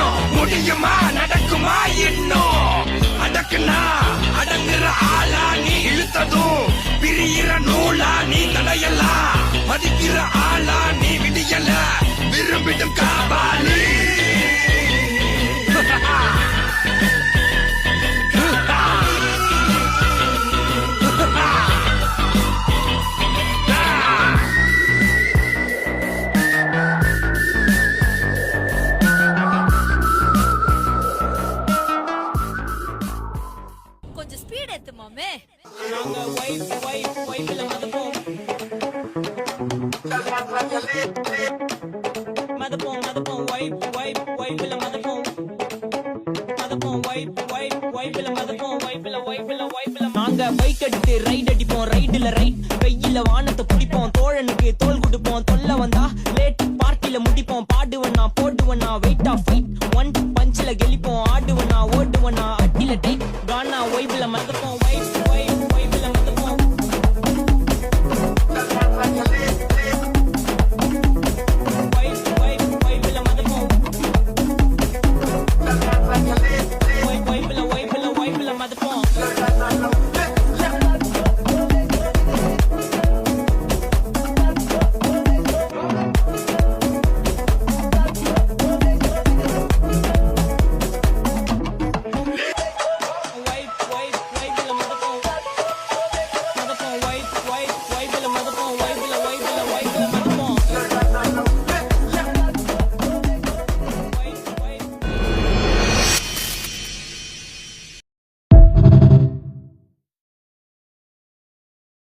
இன்னும் முடியுமா நடக்குமா இன்னும் அடக்குனா அடங்குற ஆளா நீ இழுத்ததும் பிரியிற நூலா நீ தடையலாம் மதிக்கிற ஆளா நீ விடியல விரும்பிடும் காபாலி கொஞ்சம் ஸ்பீட் ஏத்து மாமே. நாங்க பைக் அடித்து ரைட் அடிப்போம் ரைடுல ரைட் வெயில வானத்தை பிடிப்போம் தோழனுக்கு தோல் கொடுப்போம்